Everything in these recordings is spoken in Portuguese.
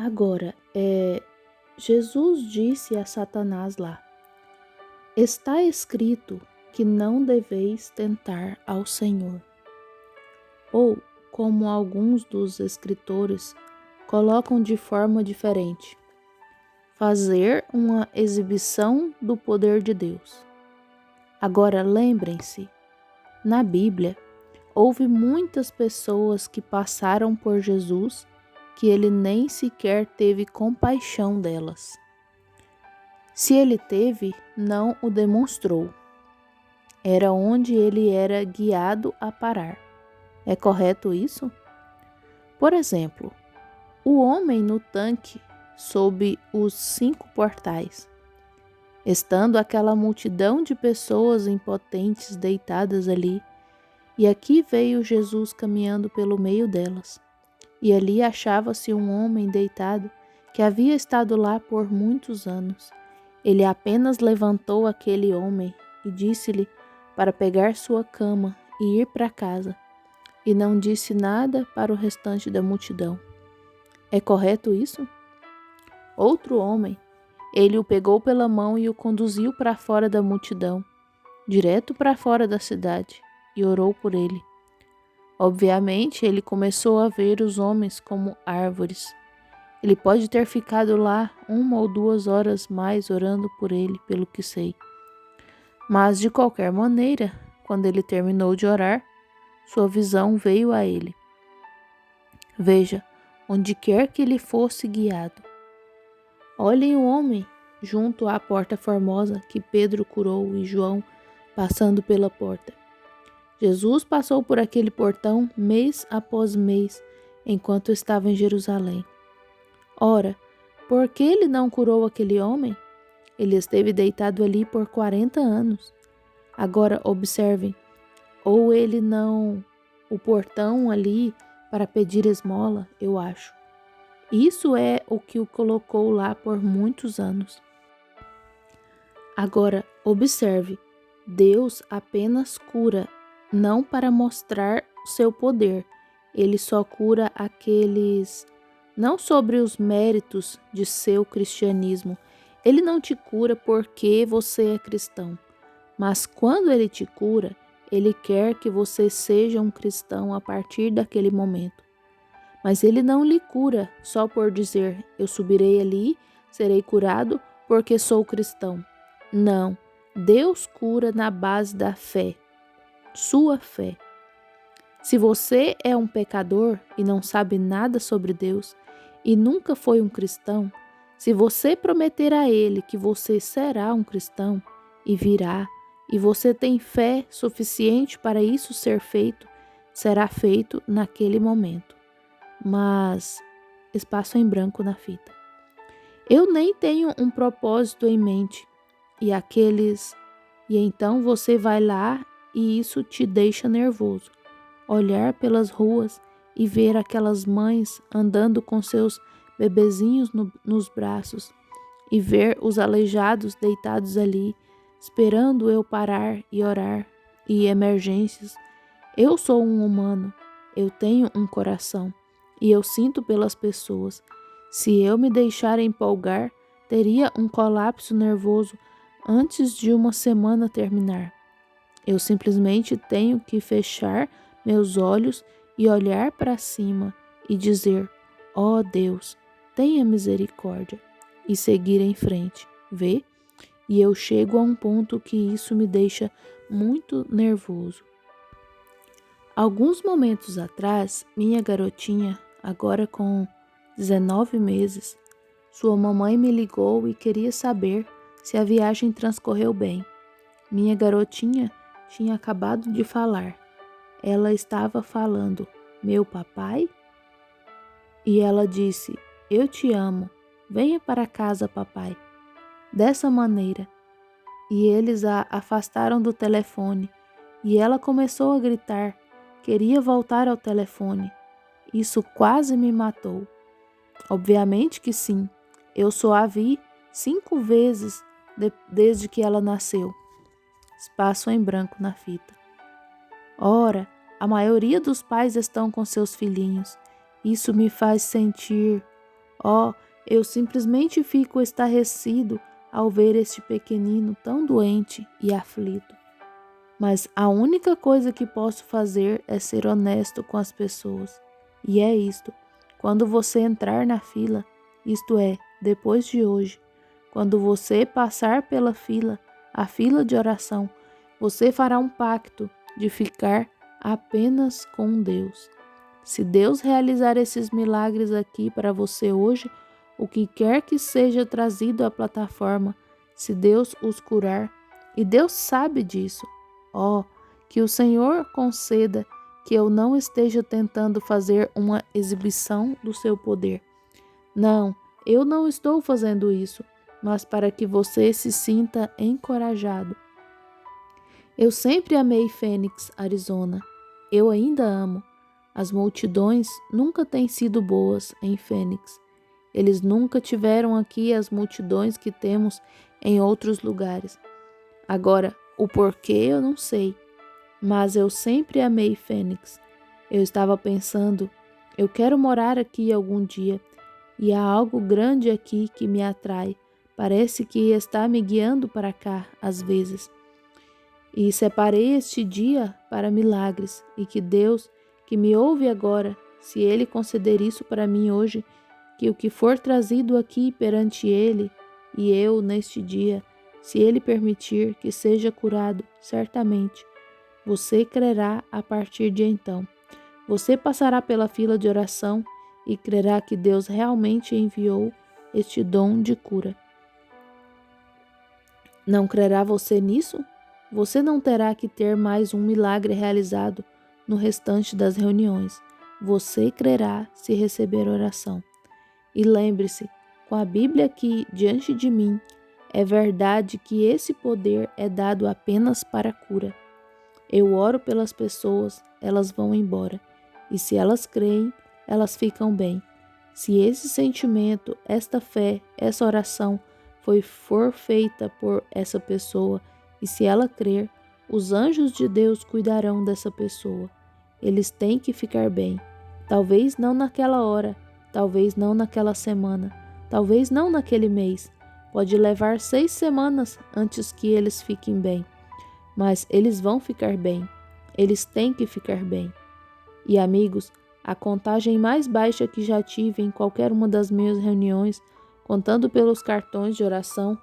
Agora, Jesus disse a Satanás lá: está escrito que não deveis tentar ao Senhor. Ou, como alguns dos escritores colocam de forma diferente, fazer uma exibição do poder de Deus. Agora, lembrem-se, na Bíblia, houve muitas pessoas que passaram por Jesus que ele nem sequer teve compaixão delas. Se ele teve, não o demonstrou. Era onde ele era guiado a parar. É correto isso? Por exemplo, o homem no tanque sob os 5 portais. Estando aquela multidão de pessoas impotentes deitadas ali, e aqui veio Jesus caminhando pelo meio delas. E ali achava-se um homem deitado que havia estado lá por muitos anos. Ele apenas levantou aquele homem e disse-lhe para pegar sua cama e ir para casa, e não disse nada para o restante da multidão. É correto isso? Outro homem, ele o pegou pela mão e o conduziu para fora da multidão, direto para fora da cidade, e orou por ele. Obviamente, ele começou a ver os homens como árvores. Ele pode ter ficado lá 1 ou 2 horas mais orando por ele, pelo que sei. Mas, de qualquer maneira, quando ele terminou de orar, sua visão veio a ele. Veja, onde quer que ele fosse guiado. Olhem o homem junto à porta formosa que Pedro curou e João passando pela porta. Jesus passou por aquele portão mês após mês, enquanto estava em Jerusalém. Ora, por que ele não curou aquele homem? Ele esteve deitado ali por 40 anos. Agora observem, ou ele não... O portão ali para pedir esmola, eu acho. Isso é o que o colocou lá por muitos anos. Agora, observe, Deus apenas cura, não para mostrar seu poder. Ele só cura aqueles, não sobre os méritos de seu cristianismo. Ele não te cura porque você é cristão, mas quando ele te cura, ele quer que você seja um cristão a partir daquele momento. Mas ele não lhe cura só por dizer, eu subirei ali, serei curado porque sou cristão. Não, Deus cura na base da fé, sua fé. Se você é um pecador e não sabe nada sobre Deus e nunca foi um cristão, se você prometer a Ele que você será um cristão e virá, e você tem fé suficiente para isso ser feito, será feito naquele momento. Mas espaço em branco na fita. Eu nem tenho um propósito em mente. E então você vai lá e isso te deixa nervoso. Olhar pelas ruas e ver aquelas mães andando com seus bebezinhos nos braços e ver os aleijados deitados ali, esperando eu parar e orar e emergências. Eu sou um humano, eu tenho um coração e eu sinto pelas pessoas. Se eu me deixar empolgar, teria um colapso nervoso antes de uma semana terminar. Eu simplesmente tenho que fechar meus olhos e olhar para cima e dizer, ó Deus, tenha misericórdia, e seguir em frente, vê? E eu chego a um ponto que isso me deixa muito nervoso. Alguns momentos atrás, minha garotinha, agora com 19 meses, sua mamãe me ligou e queria saber se a viagem transcorreu bem. Minha garotinha tinha acabado de falar. Ela estava falando, meu papai? E ela disse, eu te amo, venha para casa, papai. Dessa maneira. E eles a afastaram do telefone e ela começou a gritar, queria voltar ao telefone. Isso quase me matou. Obviamente que sim, eu só a vi 5 vezes desde que ela nasceu. Espaço em branco na fita. Ora, a maioria dos pais estão com seus filhinhos. Isso me faz sentir, Oh, eu simplesmente fico estarrecido ao ver este pequenino tão doente e aflito. Mas a única coisa que posso fazer é ser honesto com as pessoas. E é isto: quando você entrar na fila, isto é, depois de hoje, quando você passar pela fila, a fila de oração, você fará um pacto de ficar apenas com Deus. Se Deus realizar esses milagres aqui para você hoje, o que quer que seja trazido à plataforma, se Deus os curar, e Deus sabe disso, ó, que o Senhor conceda que eu não esteja tentando fazer uma exibição do seu poder. Não, eu não estou fazendo isso, mas para que você se sinta encorajado. Eu sempre amei Phoenix, Arizona. Eu ainda amo. As multidões nunca têm sido boas em Phoenix. Eles nunca tiveram aqui as multidões que temos em outros lugares. Agora, o porquê eu não sei, mas eu sempre amei Phoenix. Eu estava pensando, eu quero morar aqui algum dia, e há algo grande aqui que me atrai. Parece que está me guiando para cá às vezes. E separei este dia para milagres, e que Deus, que me ouve agora, se Ele conceder isso para mim hoje, que o que for trazido aqui perante Ele, e eu neste dia, se Ele permitir que seja curado, certamente, você crerá a partir de então. Você passará pela fila de oração e crerá que Deus realmente enviou este dom de cura. Não crerá você nisso? Você não terá que ter mais um milagre realizado no restante das reuniões. Você crerá se receber oração. E lembre-se, com a Bíblia aqui diante de mim, é verdade que esse poder é dado apenas para cura. Eu oro pelas pessoas, elas vão embora. E se elas creem, elas ficam bem. Se esse sentimento, esta fé, essa oração for feita por essa pessoa, e se ela crer, os anjos de Deus cuidarão dessa pessoa. Eles têm que ficar bem. Talvez não naquela hora, talvez não naquela semana, talvez não naquele mês. Pode levar 6 semanas antes que eles fiquem bem. Mas eles vão ficar bem. Eles têm que ficar bem. E amigos, a contagem mais baixa que já tive em qualquer uma das minhas reuniões, contando pelos cartões de oração,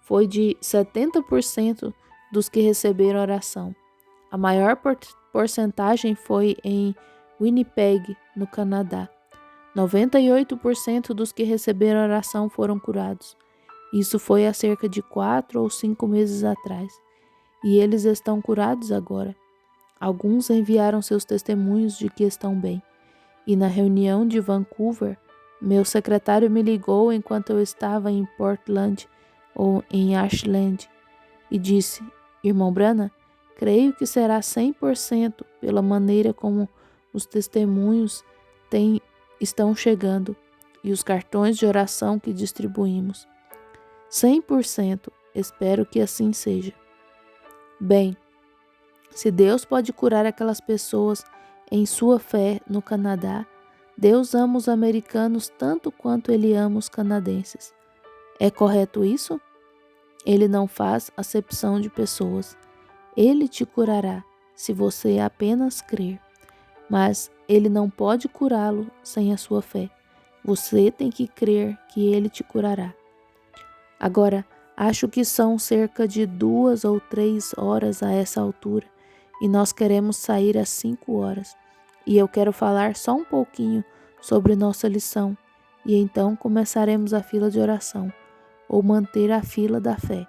foi de 70% dos que receberam oração. A maior porcentagem foi em Winnipeg, no Canadá. 98% dos que receberam oração foram curados. Isso foi há cerca de 4 ou 5 meses atrás. E eles estão curados agora. Alguns enviaram seus testemunhos de que estão bem. E na reunião de Vancouver, meu secretário me ligou enquanto eu estava em Portland ou em Ashland e disse: Irmão Branham, creio que será 100% pela maneira como os testemunhos estão chegando e os cartões de oração que distribuímos. 100%, espero que assim seja. Bem, se Deus pode curar aquelas pessoas em sua fé no Canadá, Deus ama os americanos tanto quanto Ele ama os canadenses. É correto isso? Ele não faz acepção de pessoas. Ele te curará se você apenas crer. Mas Ele não pode curá-lo sem a sua fé. Você tem que crer que Ele te curará. Agora, acho que são cerca de 2 ou 3 horas a essa altura e nós queremos sair às 5 horas. E eu quero falar só um pouquinho sobre nossa lição e então começaremos a fila de oração ou manter a fila da fé.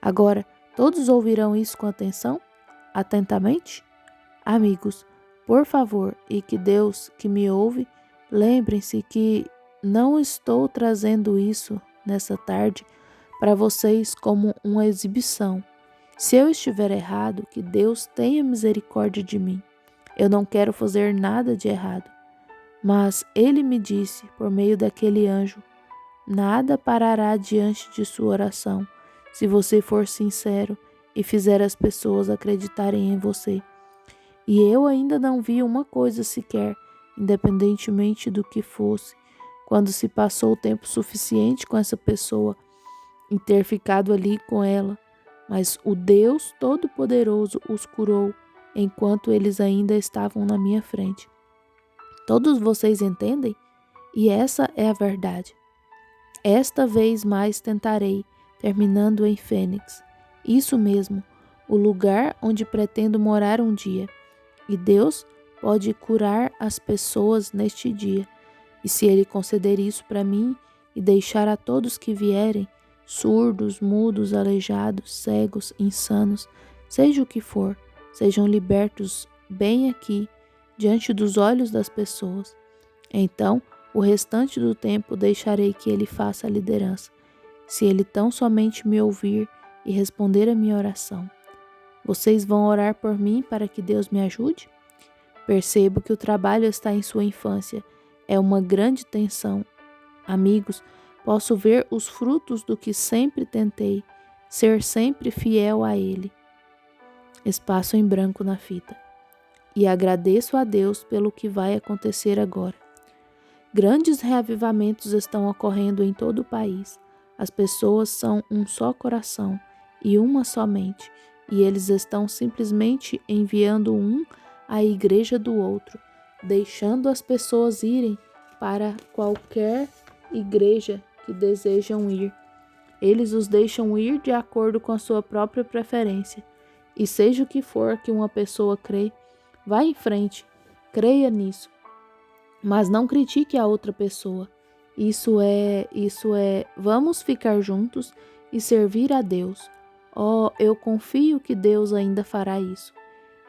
Agora, todos ouvirão isso com atenção? Atentamente? Amigos, por favor, e que Deus que me ouve, lembrem-se que não estou trazendo isso nessa tarde para vocês como uma exibição. Se eu estiver errado, que Deus tenha misericórdia de mim. Eu não quero fazer nada de errado. Mas Ele me disse, por meio daquele anjo, nada parará diante de sua oração, se você for sincero e fizer as pessoas acreditarem em você. E eu ainda não vi uma coisa sequer, independentemente do que fosse, quando se passou o tempo suficiente com essa pessoa e ter ficado ali com ela, mas o Deus Todo-Poderoso os curou enquanto eles ainda estavam na minha frente. Todos vocês entendem? E essa é a verdade. Esta vez mais tentarei, terminando em Fênix. Isso mesmo, o lugar onde pretendo morar um dia. E Deus pode curar as pessoas neste dia. E se Ele conceder isso para mim e deixar a todos que vierem, surdos, mudos, aleijados, cegos, insanos, seja o que for, sejam libertos bem aqui, diante dos olhos das pessoas. Então, o restante do tempo deixarei que Ele faça a liderança, se Ele tão somente me ouvir e responder a minha oração. Vocês vão orar por mim para que Deus me ajude? Percebo que o trabalho está em sua infância. É uma grande tensão. Amigos, posso ver os frutos do que sempre tentei, ser sempre fiel a Ele. Espaço em branco na fita. E agradeço a Deus pelo que vai acontecer agora. Grandes reavivamentos estão ocorrendo em todo o país. As pessoas são um só coração e uma só mente, e eles estão simplesmente enviando um à igreja do outro, deixando as pessoas irem para qualquer igreja que desejam ir. Eles os deixam ir de acordo com a sua própria preferência. E seja o que for que uma pessoa crê, vá em frente, creia nisso. Mas não critique a outra pessoa. Isso é, vamos ficar juntos e servir a Deus. Oh, eu confio que Deus ainda fará isso.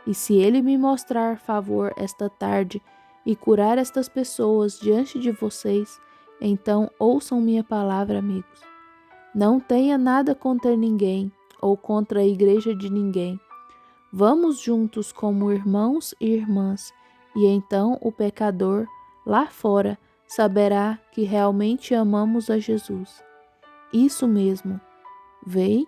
E se Ele me mostrar favor esta tarde e curar estas pessoas diante de vocês, então ouçam minha palavra, amigos. Não tenha nada contra ninguém ou contra a igreja de ninguém. Vamos juntos como irmãos e irmãs, e então o pecador lá fora saberá que realmente amamos a Jesus. Isso mesmo. Vem